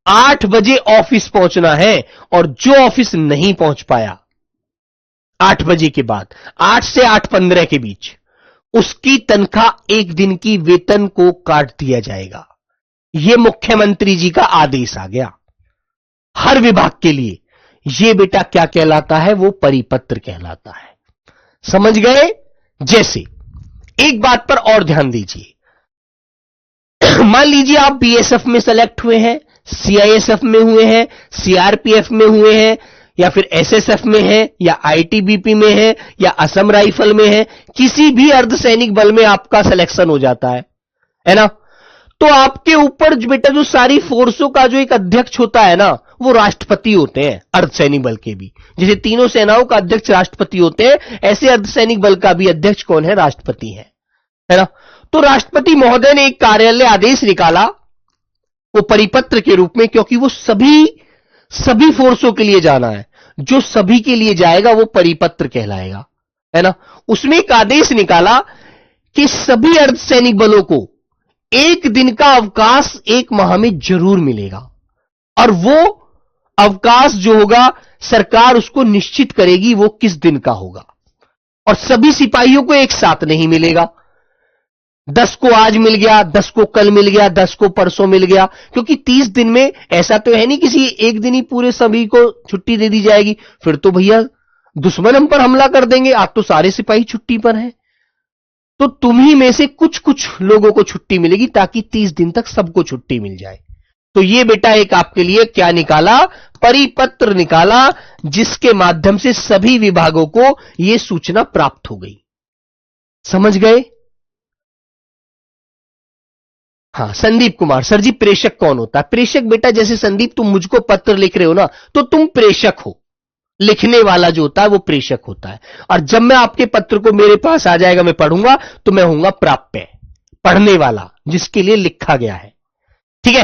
8 बजे ऑफिस पहुंचना है, और जो ऑफिस नहीं पहुंच पाया 8 बजे के बाद, 8 से 8:15 के बीच, उसकी तनख्वाह एक दिन की वेतन को काट दिया जाएगा। यह मुख्यमंत्री जी का आदेश आ गया हर विभाग के लिए। यह बेटा क्या कहलाता है? वो परिपत्र कहलाता है। समझ गए? जैसे एक बात पर और ध्यान दीजिए, मान लीजिए आप बीएसएफ में सेलेक्ट हुए हैं, सीआईएसएफ में हुए हैं, सीआरपीएफ में हुए हैं, या फिर एसएसएफ में है, या आईटीबीपी में है, या असम राइफल में है, किसी भी अर्धसैनिक बल में आपका सिलेक्शन हो जाता है ना? तो आपके ऊपर जो बेटा जो सारी फोर्सों का जो एक अध्यक्ष होता है ना, वो राष्ट्रपति होते हैं। अर्धसैनिक बल के भी जैसे तीनों सेनाओं का अध्यक्ष राष्ट्रपति होते हैं, ऐसे अर्धसैनिक बल का भी अध्यक्ष कौन है? राष्ट्रपति है ना? तो राष्ट्रपति महोदय ने एक कार्यालय आदेश निकाला, वो परिपत्र के रूप में, क्योंकि वो सभी फोर्सों के लिए जाना है। जो सभी के लिए जाएगा वो परिपत्र कहलाएगा, है ना? उसमें एक आदेश निकाला कि सभी अर्धसैनिक बलों को एक दिन का अवकाश एक माह में जरूर मिलेगा, और वो अवकाश जो होगा सरकार उसको निश्चित करेगी वो किस दिन का होगा, और सभी सिपाहियों को एक साथ नहीं मिलेगा। 10 को आज मिल गया, 10 को कल मिल गया, 10 को परसों मिल गया, क्योंकि 30 दिन में ऐसा तो है नहीं किसी एक दिन ही पूरे सभी को छुट्टी दे दी जाएगी। फिर तो भैया दुश्मन हम पर हमला कर देंगे। आज तो सारे सिपाही छुट्टी पर हैं, तो तुम्ही में से कुछ कुछ लोगों को छुट्टी मिलेगी, ताकि 30 दिन तक सबको छुट्टी मिल जाए। तो ये बेटा एक आपके लिए क्या निकाला? परिपत्र निकाला, जिसके माध्यम से सभी विभागों को यह सूचना प्राप्त हो गई। समझ गए? हाँ, संदीप कुमार सर जी, प्रेषक कौन होता है? प्रेषक बेटा, जैसे संदीप तुम मुझको पत्र लिख रहे हो ना, तो तुम प्रेषक हो। लिखने वाला जो होता है वो प्रेषक होता है, और जब मैं आपके पत्र को मेरे पास आ जाएगा, मैं पढ़ूंगा, तो मैं होऊंगा प्राप्य, पढ़ने वाला, जिसके लिए लिखा गया है। ठीक है?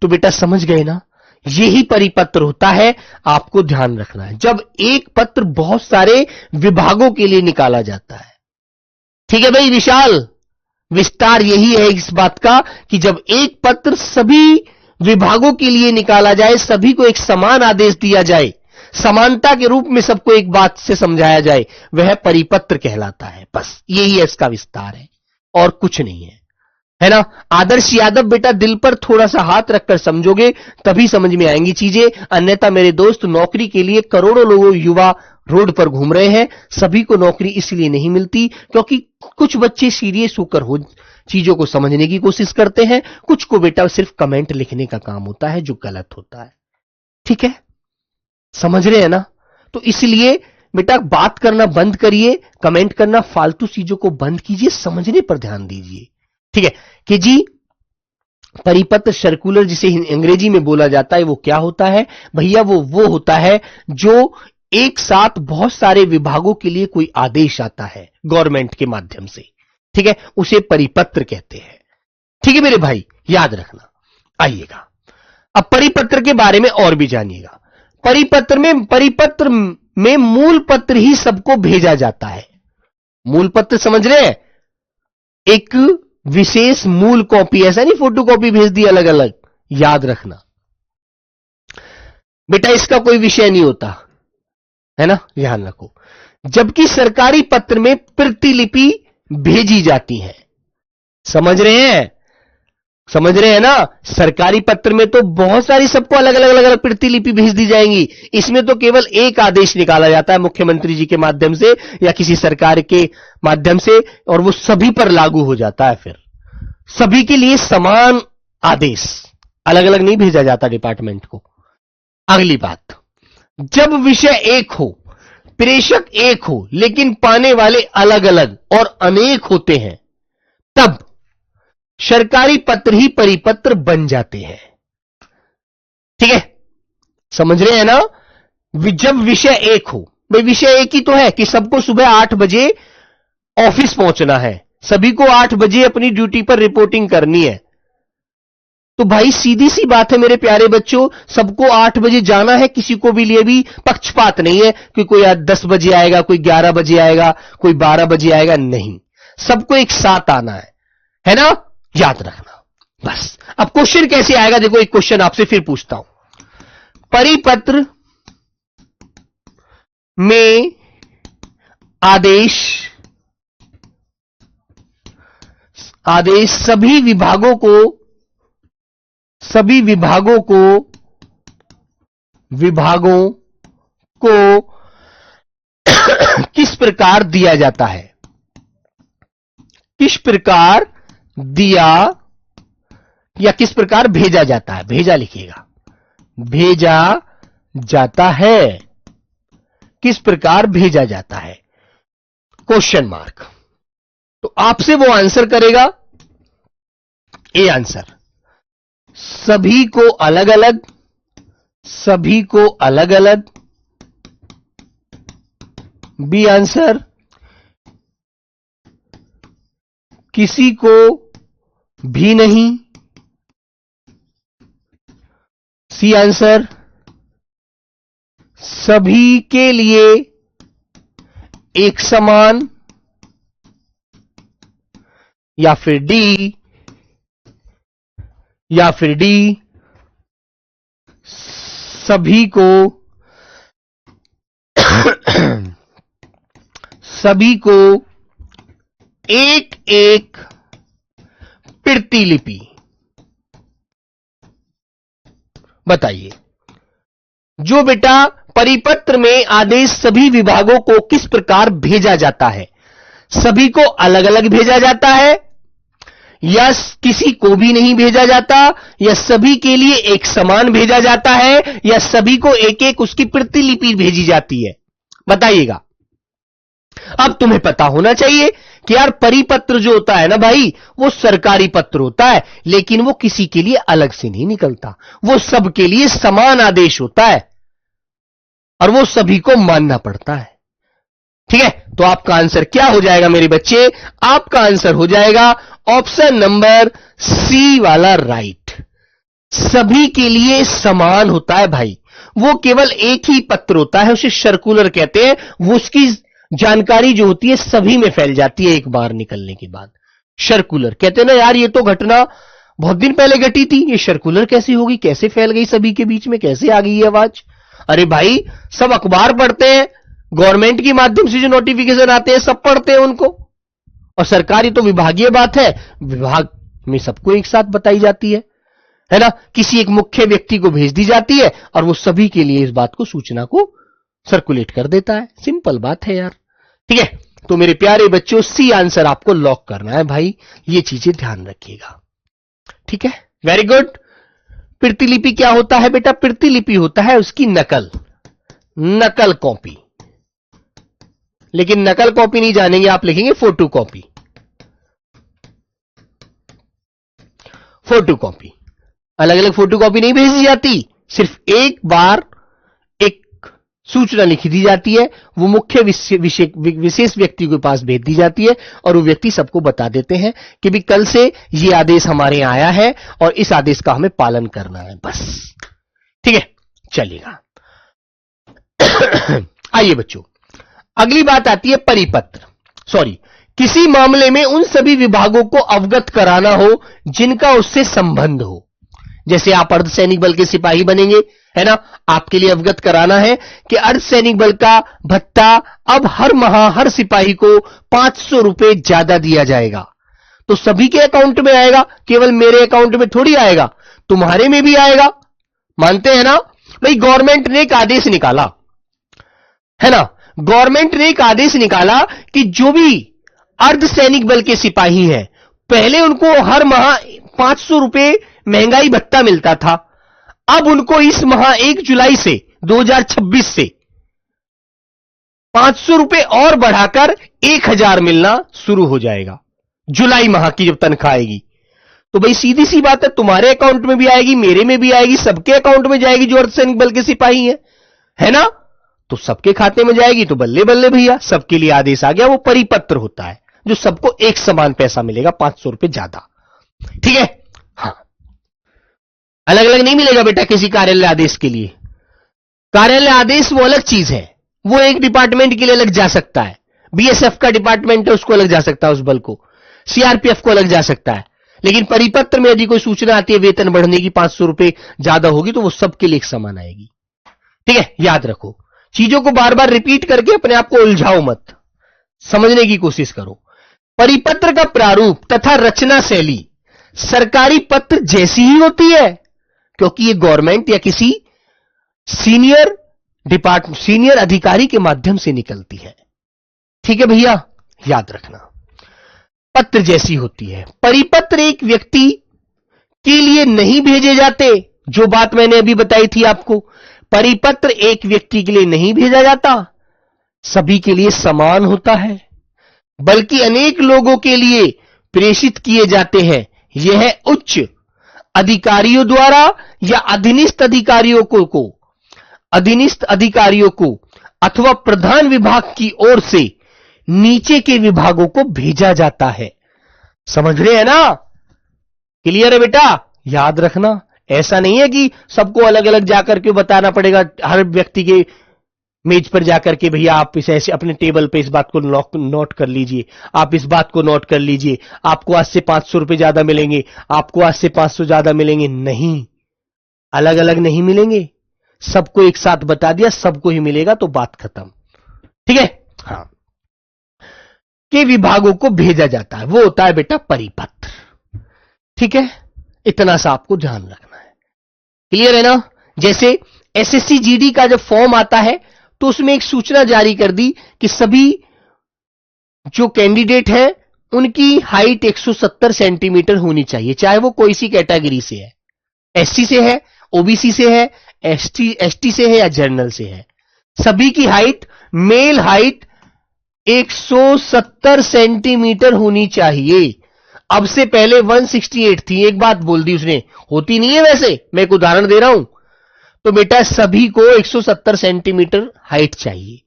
तो बेटा समझ गए ना? यही परिपत्र होता है, आपको ध्यान रखना है। जब एक पत्र बहुत सारे विभागों के लिए निकाला जाता है। ठीक है भाई विशाल, विस्तार यही है इस बात का कि जब एक पत्र सभी विभागों के लिए निकाला जाए, सभी को एक समान आदेश दिया जाए, समानता के रूप में सबको एक बात से समझाया जाए, वह परिपत्र कहलाता है। बस यही है इसका विस्तार है, और कुछ नहीं है ना? आदर्श यादव बेटा, दिल पर थोड़ा सा हाथ रखकर समझोगे तभी समझ में आएंगी चीजें, अन्यथा मेरे दोस्त नौकरी के लिए करोड़ों लोगों युवा रोड पर घूम रहे हैं। सभी को नौकरी इसलिए नहीं मिलती क्योंकि कुछ बच्चे सीरियस होकर चीजों को समझने की कोशिश करते हैं, कुछ को बेटा सिर्फ कमेंट लिखने का काम होता है, जो गलत होता है। ठीक है? समझ रहे हैं ना? तो इसलिए बेटा बात करना बंद करिए, कमेंट करना, फालतू चीजों को बंद कीजिए, समझने पर ध्यान दीजिए। ठीक है? कि जी परिपत्र सर्कुलर जिसे अंग्रेजी में बोला जाता है, वो क्या होता है भैया? वो होता है जो एक साथ बहुत सारे विभागों के लिए कोई आदेश आता है गवर्नमेंट के माध्यम से। ठीक है? उसे परिपत्र कहते हैं। ठीक है मेरे भाई, याद रखना। आइएगा अब परिपत्र के बारे में और भी जानिएगा। परिपत्र में मूल पत्र ही सबको भेजा जाता है। मूल पत्र समझ रहे हैं? एक विशेष मूल कॉपी, ऐसा नहीं फोटो कॉपी भेज दी अलग अलग। याद रखना बेटा, इसका कोई विषय नहीं होता है ना, ध्यान रखो। जबकि सरकारी पत्र में प्रतिलिपि भेजी जाती है। समझ रहे हैं? समझ रहे हैं ना? सरकारी पत्र में तो बहुत सारी सबको अलग अलग प्रतिलिपि भेज दी जाएंगी। इसमें तो केवल एक आदेश निकाला जाता है मुख्यमंत्री जी के माध्यम से या किसी सरकार के माध्यम से, और वो सभी पर लागू हो जाता है। फिर सभी के लिए समान आदेश, अलग अलग नहीं भेजा जाता डिपार्टमेंट को। अगली बात, जब विषय एक हो, प्रेषक एक हो, लेकिन पाने वाले अलग अलग और अनेक होते हैं, तब सरकारी पत्र ही परिपत्र बन जाते हैं। ठीक है? समझ रहे हैं ना? जब विषय एक हो, भाई विषय एक ही तो है कि सबको सुबह 8 बजे ऑफिस पहुंचना है, सभी को 8 बजे अपनी ड्यूटी पर रिपोर्टिंग करनी है। तो भाई सीधी सी बात है मेरे प्यारे बच्चों, सबको 8 बजे जाना है, किसी को भी लिए भी पक्षपात नहीं है कि कोई 10 बजे आएगा, कोई 11 बजे आएगा, कोई 12 बजे आएगा, नहीं, सबको एक साथ आना है ना, याद रखना बस। अब क्वेश्चन कैसे आएगा, देखो एक क्वेश्चन आपसे फिर पूछता हूं। परिपत्र में आदेश सभी विभागों को किस प्रकार दिया जाता है, किस प्रकार दिया या किस प्रकार भेजा जाता है, भेजा लिखिएगा, भेजा जाता है, किस प्रकार भेजा जाता है, क्वेश्चन मार्क। तो आपसे वो आंसर करेगा, ए आंसर सभी को अलग अलग, सभी को अलग अलग, बी आंसर किसी को भी नहीं, सी आंसर सभी के लिए एक समान, या फिर डी सभी को एक एक प्रतिलिपि। बताइए, जो बेटा परिपत्र में आदेश सभी विभागों को किस प्रकार भेजा जाता है, सभी को अलग अलग भेजा जाता है, या किसी को भी नहीं भेजा जाता, या सभी के लिए एक समान भेजा जाता है, या सभी को एक एक उसकी प्रतिलिपि भेजी जाती है, बताइएगा। अब तुम्हें पता होना चाहिए कि यार परिपत्र जो होता है ना भाई, वो सरकारी पत्र होता है, लेकिन वो किसी के लिए अलग से नहीं निकलता, वो सबके लिए समान आदेश होता है और वो सभी को मानना पड़ता है। ठीक है, तो आपका आंसर क्या हो जाएगा मेरे बच्चे, आपका आंसर हो जाएगा ऑप्शन नंबर सी वाला राइट। सभी के लिए समान होता है भाई, वो केवल एक ही पत्र होता है, उसे सर्कुलर कहते हैं, वो उसकी जानकारी जो होती है सभी में फैल जाती है एक बार निकलने के बाद। सर्कुलर कहते हैं ना यार, ये तो घटना बहुत दिन पहले घटी थी, ये सर्कुलर कैसे होगी, कैसे फैल गई सभी के बीच में, कैसे आ गई ये आवाज। अरे भाई सब अखबार पढ़ते हैं, गवर्नमेंट के माध्यम से जो नोटिफिकेशन आते हैं सब पढ़ते हैं उनको, और सरकारी तो विभागीय बात है, विभाग में सबको एक साथ बताई जाती है ना, किसी एक मुख्य व्यक्ति को भेज दी जाती है और वो सभी के लिए इस बात को, सूचना को सर्कुलेट कर देता है। सिंपल बात है यार। ठीक है, तो मेरे प्यारे बच्चों सी आंसर आपको लॉक करना है भाई, ये चीजें ध्यान रखिएगा। ठीक है, वेरी गुड। प्रतिलिपि क्या होता है बेटा, प्रतिलिपि होता है उसकी नकल, नकल कॉपी, लेकिन नकल कॉपी नहीं जानेंगे आप, लिखेंगे फोटो कॉपी। फोटो कॉपी, अलग अलग फोटो कॉपी नहीं भेजी जाती, सिर्फ एक बार एक सूचना लिखी दी जाती है, वो मुख्य विशेष व्यक्ति के पास भेज दी जाती है और वो व्यक्ति सबको बता देते हैं कि भी कल से ये आदेश हमारे यहां आया है और इस आदेश का हमें पालन करना है, बस। ठीक है, चलिएगा। आइए बच्चों, अगली बात आती है परिपत्र, सॉरी, किसी मामले में उन सभी विभागों को अवगत कराना हो जिनका उससे संबंध हो। जैसे आप अर्धसैनिक बल के सिपाही बनेंगे, है ना, आपके लिए अवगत कराना है कि अर्धसैनिक बल का भत्ता अब हर माह हर सिपाही को 500 रुपए ज्यादा दिया जाएगा। तो सभी के अकाउंट में आएगा, केवल मेरे अकाउंट में थोड़ी आएगा, तुम्हारे में भी आएगा। मानते हैं ना भाई, गवर्नमेंट ने एक आदेश निकाला है ना, गवर्नमेंट ने एक आदेश निकाला कि जो भी अर्धसैनिक बल के सिपाही हैं, पहले उनको हर माह 500 रुपए महंगाई भत्ता मिलता था, अब उनको इस माह 1 जुलाई से 2026 से 500 रुपए और बढ़ाकर 1000 मिलना शुरू हो जाएगा जुलाई माह की जब तनख्वाह आएगी। तो भाई सीधी सी बात है, तुम्हारे अकाउंट में भी आएगी, मेरे में भी आएगी, सबके अकाउंट में जाएगी जो अर्धसैनिक बल के सिपाही हैं, है ना, तो सबके खाते में जाएगी। तो बल्ले बल्ले भैया, सबके लिए आदेश आ गया। वो परिपत्र होता है जो सबको एक समान पैसा मिलेगा, 500 रुपए ज्यादा। ठीक है, हाँ अलग अलग नहीं मिलेगा बेटा किसी कार्यालय आदेश के लिए। कार्यालय आदेश वो अलग चीज है, वो एक डिपार्टमेंट के लिए अलग जा सकता है। बीएसएफ का डिपार्टमेंट है, उसको अलग जा सकता है, उस बल को। सीआरपीएफ को अलग जा सकता है। लेकिन परिपत्र में यदि कोई सूचना आती है वेतन बढ़ने की 500 रुपए ज्यादा होगी, तो वो सबके लिए एक समान आएगी। ठीक है, याद रखो। चीजों को बार बार रिपीट करके अपने आप को उलझाओ मत, समझने की कोशिश करो। परिपत्र का प्रारूप तथा रचना शैली सरकारी पत्र जैसी ही होती है, क्योंकि ये गवर्नमेंट या किसी सीनियर अधिकारी के माध्यम से निकलती है। ठीक है भैया, याद रखना, पत्र जैसी होती है। परिपत्र एक व्यक्ति के लिए नहीं भेजे जाते, जो बात मैंने अभी बताई थी आपको। परिपत्र एक व्यक्ति के लिए नहीं भेजा जाता, सभी के लिए समान होता है, बल्कि अनेक लोगों के लिए प्रेषित किए जाते हैं। यह उच्च अधिकारियों द्वारा या अधीनस्थ अधिकारियों को अथवा प्रधान विभाग की ओर से नीचे के विभागों को भेजा जाता है। समझ रहे हैं ना? क्लियर है बेटा? याद रखना, ऐसा नहीं है कि सबको अलग अलग जाकर के बताना पड़ेगा हर व्यक्ति के मेज पर जाकर के, भैया आप इसे ऐसे अपने टेबल पे इस बात को नोट कर लीजिए, आप इस बात को नोट कर लीजिए, आपको आज से 500 रुपए ज्यादा मिलेंगे, आपको आज से 500 ज्यादा मिलेंगे। नहीं, अलग अलग नहीं मिलेंगे, सबको एक साथ बता दिया, सबको ही मिलेगा, तो बात खत्म। ठीक है? हाँ, के विभागों को भेजा जाता है, वो होता है बेटा परिपत्र। ठीक है, इतना सा आपको ध्यान रखना है। क्लियर है ना? जैसे एसएससी जीडी का जब फॉर्म आता है तो उसमें एक सूचना जारी कर दी कि सभी जो कैंडिडेट हैं उनकी हाइट 170 सेंटीमीटर होनी चाहिए, चाहे वो कोई सी कैटेगरी से है, एससी से है, ओबीसी से है, एसटी से है या जनरल से है। सभी की हाइट, मेल हाइट 170 सेंटीमीटर होनी चाहिए। अब से पहले 168 थी, एक बात बोल दी उसने, होती नहीं है वैसे, मैं एक उदाहरण दे रहा हूं। तो बेटा सभी को 170 सेंटीमीटर हाइट चाहिए,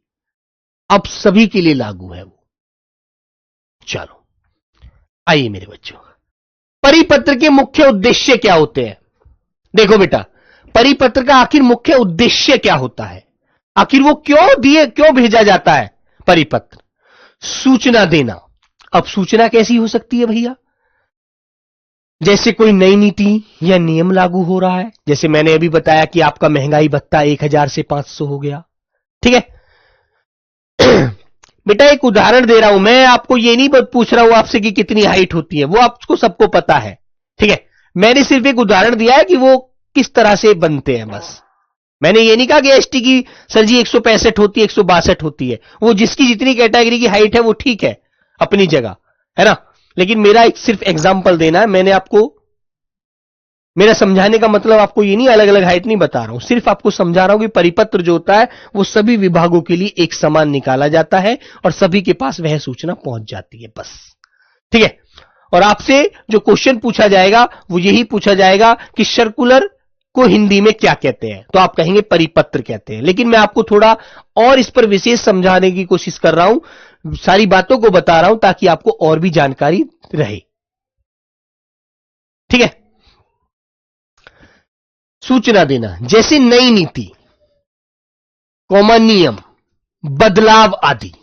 अब सभी के लिए लागू है वो। चलो आइए मेरे बच्चों, परिपत्र के मुख्य उद्देश्य क्या होते हैं? देखो बेटा, परिपत्र का आखिर मुख्य उद्देश्य क्या होता है, आखिर वो क्यों भेजा जाता है? परिपत्र सूचना देना। अब सूचना कैसी हो सकती है भैया? जैसे कोई नई नीति या नियम लागू हो रहा है, जैसे मैंने अभी बताया कि आपका महंगाई भत्ता 1000 से 500 हो गया। ठीक है बेटा, एक उदाहरण दे रहा हूं मैं, आपको ये नहीं पूछ रहा हूं आपसे कि कितनी हाइट होती है, वो आपको सबको पता है। ठीक है, मैंने सिर्फ एक उदाहरण दिया है कि वो किस तरह से बनते हैं, बस। मैंने ये नहीं कहा कि एसटी की सर जी 165 होती है, 162 होती है। वो जिसकी जितनी कैटेगरी की हाइट है वो ठीक है अपनी जगह, है ना? लेकिन मेरा एक सिर्फ एग्जाम्पल देना है, मैंने आपको, मेरा समझाने का मतलब आपको ये नहीं अलग अलग हाइट नहीं बता रहा हूं, सिर्फ आपको समझा रहा हूं कि परिपत्र जो होता है वो सभी विभागों के लिए एक समान निकाला जाता है और सभी के पास वह सूचना पहुंच जाती है, बस। ठीक है, और आपसे जो क्वेश्चन पूछा जाएगा वो यही पूछा जाएगा कि सर्कुलर को हिंदी में क्या कहते हैं, तो आप कहेंगे परिपत्र कहते हैं। लेकिन मैं आपको थोड़ा और इस पर विशेष समझाने की कोशिश कर रहा हूं, सारी बातों को बता रहा हूं ताकि आपको और भी जानकारी रहे। ठीक है, सूचना देना, जैसे नई नीति, कॉमन नियम, बदलाव आदि।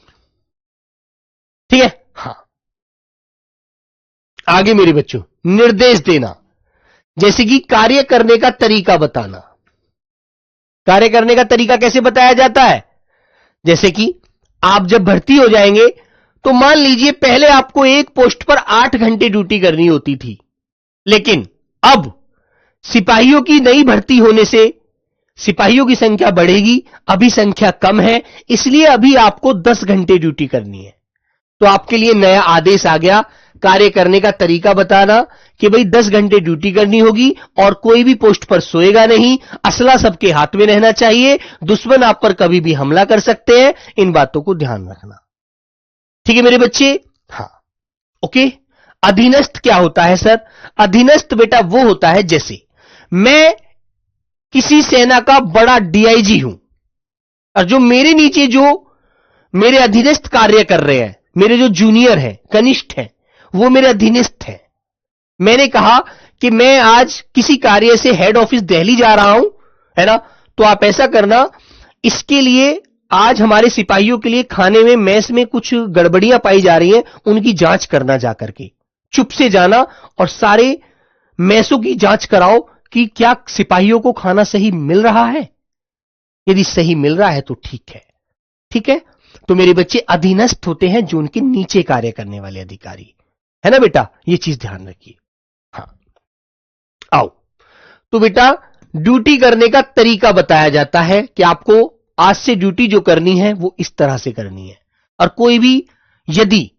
ठीक है, हां। आगे मेरे बच्चों, निर्देश देना, जैसे कि कार्य करने का तरीका बताना। कार्य करने का तरीका कैसे बताया जाता है? जैसे कि आप जब भर्ती हो जाएंगे तो मान लीजिए पहले आपको एक पोस्ट पर 8 घंटे ड्यूटी करनी होती थी, लेकिन अब सिपाहियों की नई भर्ती होने से सिपाहियों की संख्या बढ़ेगी, अभी संख्या कम है, इसलिए अभी आपको 10 घंटे ड्यूटी करनी है। तो आपके लिए नया आदेश आ गया, कार्य करने का तरीका बताना कि भाई 10 घंटे ड्यूटी करनी होगी और कोई भी पोस्ट पर सोएगा नहीं, असला सबके हाथ में रहना चाहिए, दुश्मन आप पर कभी भी हमला कर सकते हैं, इन बातों को ध्यान रखना। ठीक है मेरे बच्चे? हां, ओके। अधीनस्थ क्या होता है सर? अधीनस्थ बेटा वो होता है, जैसे मैं किसी सेना का बड़ा डीआईजी हूं और जो मेरे नीचे जो मेरे अधीनस्थ कार्य कर रहे हैं, मेरे जो जूनियर हैं, कनिष्ठ हैं, वो मेरे अधीनस्थ हैं। मैंने कहा कि मैं आज किसी कार्य से हेड ऑफिस दिल्ली जा रहा हूं, है ना, तो आप ऐसा करना, इसके लिए आज हमारे सिपाहियों के लिए खाने में मेस में कुछ गड़बड़ियां पाई जा रही हैं, उनकी जांच करना जाकर के चुप से जाना और सारे मेसों की जांच कराओ कि क्या सिपाहियों को खाना सही मिल रहा है। यदि सही मिल रहा है तो ठीक है, ठीक है। तो मेरे बच्चे अधीनस्थ होते हैं जो उनके नीचे कार्य करने वाले अधिकारी, है ना बेटा, ये चीज ध्यान रखिए। हाँ, आओ, तो बेटा ड्यूटी करने का तरीका बताया जाता है कि आपको आज से ड्यूटी जो करनी है वो इस तरह से करनी है, और कोई भी यदि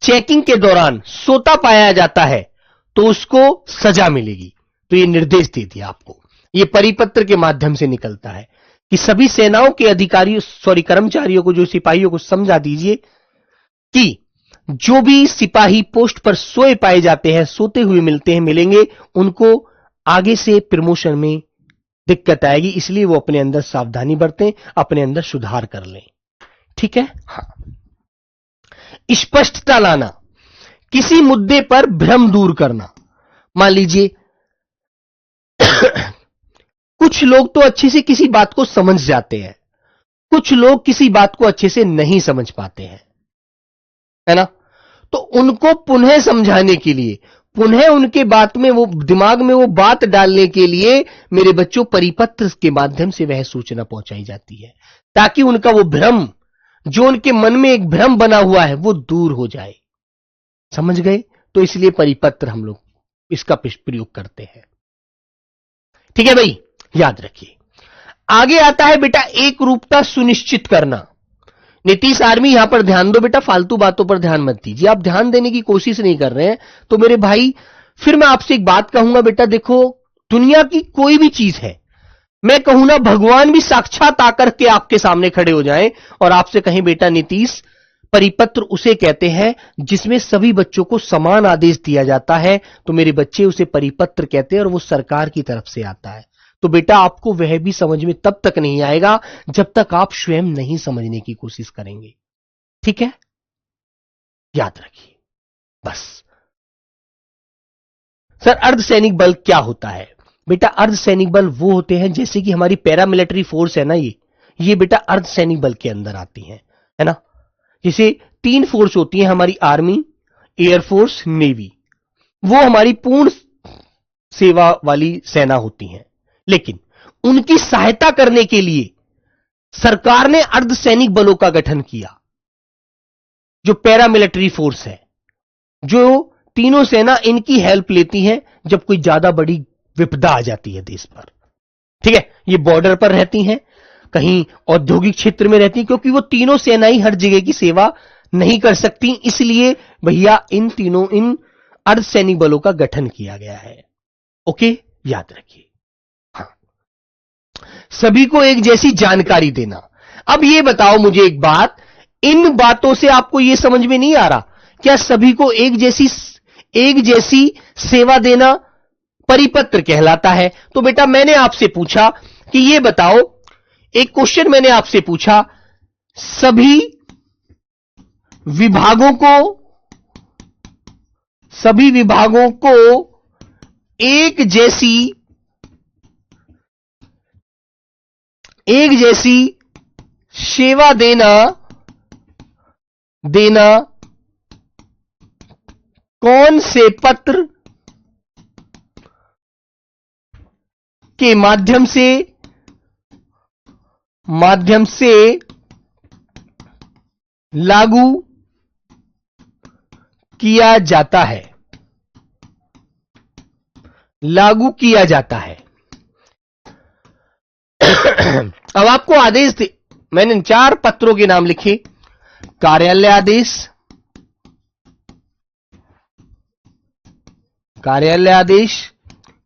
चेकिंग के दौरान सोता पाया जाता है तो उसको सजा मिलेगी। तो ये निर्देश दे दिया आपको, ये परिपत्र के माध्यम से निकलता है कि सभी सेनाओं के अधिकारियों कर्मचारियों को, जो सिपाहियों को समझा दीजिए कि जो भी सिपाही पोस्ट पर सोए पाए जाते हैं, सोते हुए मिलेंगे, उनको आगे से प्रमोशन में दिक्कत आएगी, इसलिए वो अपने अंदर सावधानी बरतें, अपने अंदर सुधार कर लें, ठीक है। हाँ, स्पष्टता लाना, किसी मुद्दे पर भ्रम दूर करना। मान लीजिए कुछ लोग तो अच्छे से किसी बात को समझ जाते हैं, कुछ लोग किसी बात को अच्छे से नहीं समझ पाते हैं, है ना, तो उनको पुनः समझाने के लिए, पुनः उनके बात में वो दिमाग में वो बात डालने के लिए मेरे बच्चों परिपत्र के माध्यम से वह सूचना पहुंचाई जाती है, ताकि उनका वो भ्रम, जो उनके मन में एक भ्रम बना हुआ है, वो दूर हो जाए। समझ गए? तो इसलिए परिपत्र हम लोग इसका प्रयोग करते हैं, ठीक है भाई, याद रखिए। आगे आता है बेटा एक रूपता सुनिश्चित करना। नीतीश आर्मी यहां पर ध्यान दो बेटा, फालतू बातों पर ध्यान मत दीजिए। आप ध्यान देने की कोशिश नहीं कर रहे हैं तो मेरे भाई फिर मैं आपसे एक बात कहूंगा बेटा, देखो दुनिया की कोई भी चीज है, मैं कहूं ना भगवान भी साक्षात आकर के आपके सामने खड़े हो जाएं और आपसे कहें बेटा नीतीश, परिपत्र उसे कहते हैं जिसमें सभी बच्चों को समान आदेश दिया जाता है, तो मेरे बच्चे उसे परिपत्र कहते हैं और वो सरकार की तरफ से आता है। तो बेटा आपको वह भी समझ में तब तक नहीं आएगा जब तक आप स्वयं नहीं समझने की कोशिश करेंगे, ठीक है, याद रखिए बस। सर अर्धसैनिक बल क्या होता है? बेटा अर्धसैनिक बल वो होते हैं जैसे कि हमारी पैरामिलिट्री फोर्स है ना, ये बेटा अर्धसैनिक बल के अंदर आती हैं, है ना। जैसे 3 फोर्स होती हैं हमारी, आर्मी, एयरफोर्स, नेवी, वो हमारी पूर्ण सेवा वाली सेना होती हैं, लेकिन उनकी सहायता करने के लिए सरकार ने अर्धसैनिक बलों का गठन किया, जो पैरामिलिट्री फोर्स है, जो तीनों सेना इनकी हेल्प लेती हैं जब कोई ज्यादा बड़ी विपदा आ जाती है देश पर, ठीक है। ये बॉर्डर पर रहती हैं, कहीं औद्योगिक क्षेत्र में रहती, क्योंकि वो तीनों सेनाएं हर जगह की सेवा नहीं कर सकती, इसलिए भैया इन अर्धसैनिक बलों का गठन किया गया है, ओके, याद रखिए। हाँ, सभी को एक जैसी जानकारी देना। अब ये बताओ मुझे एक बात, इन बातों से आपको ये समझ में नहीं आ रहा, क्या सभी को एक जैसी सेवा देना परिपत्र कहलाता है? तो बेटा मैंने आपसे पूछा कि ये बताओ, एक क्वेश्चन मैंने आपसे पूछा, सभी विभागों को एक जैसी सेवा देना कौन से पत्र के माध्यम से लागू किया जाता है? अब आपको आदेश दे, मैंने 4 पत्रों के नाम लिखे, कार्यालय आदेश,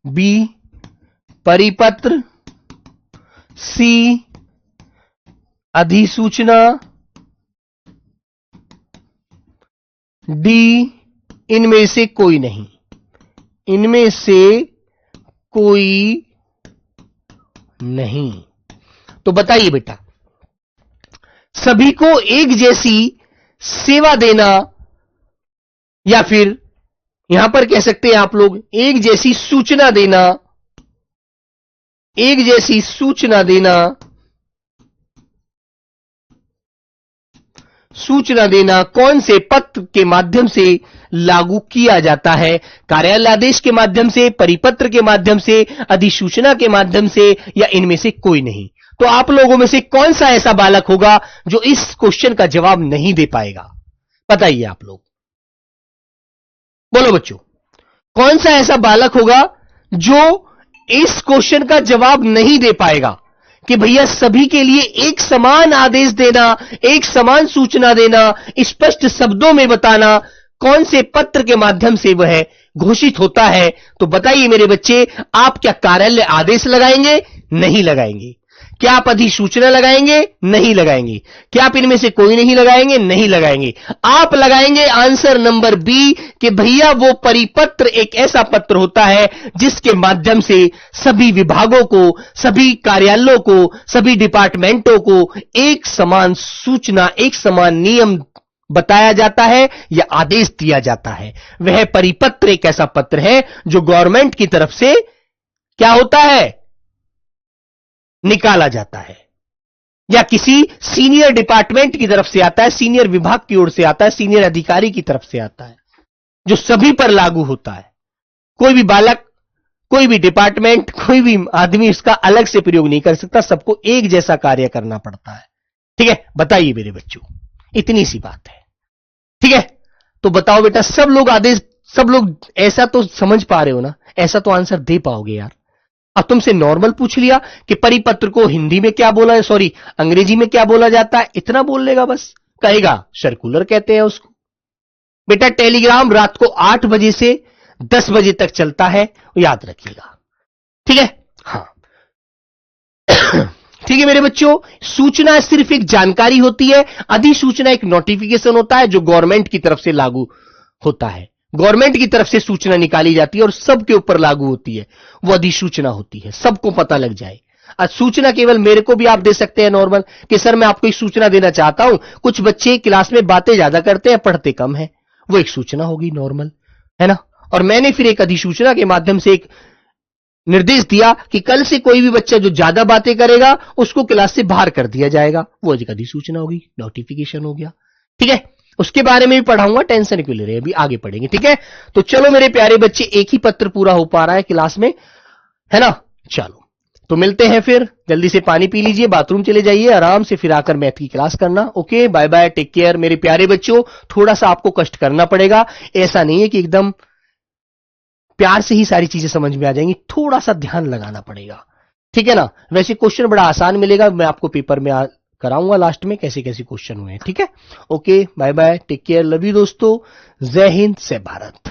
बी परिपत्र, सी अधिसूचना, डी इनमें से कोई नहीं। तो बताइए बेटा, सभी को एक जैसी सेवा देना या फिर यहां पर कह सकते हैं आप लोग एक जैसी सूचना देना, एक जैसी सूचना देना, सूचना देना कौन से पत्र के माध्यम से लागू किया जाता है? कार्यालय आदेश के माध्यम से, परिपत्र के माध्यम से, अधिसूचना के माध्यम से, या इनमें से कोई नहीं? तो आप लोगों में से कौन सा ऐसा बालक होगा जो इस क्वेश्चन का जवाब नहीं दे पाएगा? बताइए आप लोग, बोलो बच्चों, कौन सा ऐसा बालक होगा जो इस क्वेश्चन का जवाब नहीं दे पाएगा कि भैया सभी के लिए एक समान आदेश देना, एक समान सूचना देना, स्पष्ट शब्दों में बताना कौन से पत्र के माध्यम से वह घोषित होता है? तो बताइए मेरे बच्चे, आप क्या कार्यालय आदेश लगाएंगे? नहीं लगाएंगे। क्या आप अधिसूचना लगाएंगे? नहीं लगाएंगे। क्या आप इनमें से कोई नहीं लगाएंगे? नहीं लगाएंगे। आप लगाएंगे आंसर नंबर बी कि भैया वो परिपत्र एक ऐसा पत्र होता है जिसके माध्यम से सभी विभागों को, सभी कार्यालयों को, सभी डिपार्टमेंटों को एक समान सूचना, एक समान नियम बताया जाता है या आदेश दिया जाता है। वह परिपत्र एक ऐसा पत्र है जो गवर्नमेंट की तरफ से क्या होता है? निकाला जाता है, या किसी सीनियर डिपार्टमेंट की तरफ से आता है, सीनियर विभाग की ओर से आता है, सीनियर अधिकारी की तरफ से आता है, जो सभी पर लागू होता है। कोई भी बालक, कोई भी डिपार्टमेंट, कोई भी आदमी इसका अलग से प्रयोग नहीं कर सकता, सबको एक जैसा कार्य करना पड़ता है। ठीक है, बताइए मेरे बच्चों, इतनी सी बात है। ठीक है, तो बताओ बेटा, सब लोग आदेश, सब लोग ऐसा तो समझ पा रहे हो ना? ऐसा तो आंसर दे पाओगे यार। अब तुमसे नॉर्मल पूछ लिया कि परिपत्र को हिंदी में क्या बोला है, सॉरी अंग्रेजी में क्या बोला जाता है, इतना बोल लेगा बस। कहेगा सर्कुलर कहते हैं उसको। बेटा टेलीग्राम रात को 8 बजे से 10 बजे तक चलता है, याद रखिएगा। ठीक है, हाँ ठीक है मेरे बच्चों, सूचना सिर्फ एक जानकारी होती है, अधिसूचना एक नोटिफिकेशन होता है जो गवर्नमेंट की तरफ से लागू होता है। गवर्नमेंट की तरफ से सूचना निकाली जाती है और सबके ऊपर लागू होती है, वो अधिसूचना होती है, सबको पता लग जाए। आज सूचना केवल मेरे को भी आप दे सकते हैं नॉर्मल कि सर मैं आपको एक सूचना देना चाहता हूं, कुछ बच्चे क्लास में बातें ज्यादा करते हैं, पढ़ते कम है, वो एक सूचना होगी नॉर्मल, है ना? और मैंने फिर एक अधिसूचना के माध्यम से एक निर्देश दिया कि कल से कोई भी बच्चा जो ज्यादा बातें करेगा उसको क्लास से बाहर कर दिया जाएगा, वो एक अधिसूचना होगी, नोटिफिकेशन हो गया। ठीक है, उसके बारे में भी पढ़ाऊंगा, टेंशन क्यों ले रहे हैं, अभी आगे पढ़ेंगे। ठीक है, तो चलो मेरे प्यारे बच्चे, एक ही पत्र पूरा हो पा रहा है क्लास में, है ना? चलो तो मिलते हैं फिर, जल्दी से पानी पी लीजिए, बाथरूम चले जाइए, आराम से फिर आकर मैथ की क्लास करना। Okay, bye bye, take care मेरे प्यारे बच्चों। थोड़ा सा आपको कष्ट करना पड़ेगा, ऐसा नहीं है कि एकदम प्यार से ही सारी चीजें समझ में आ जाएंगी, थोड़ा सा ध्यान लगाना पड़ेगा। ठीक है ना? वैसे क्वेश्चन बड़ा आसान मिलेगा, मैं आपको पेपर में कराऊंगा लास्ट में कैसे कैसे क्वेश्चन हुए हैं। ठीक है, okay, bye bye, take care, love you दोस्तों, जय हिंद, जय भारत।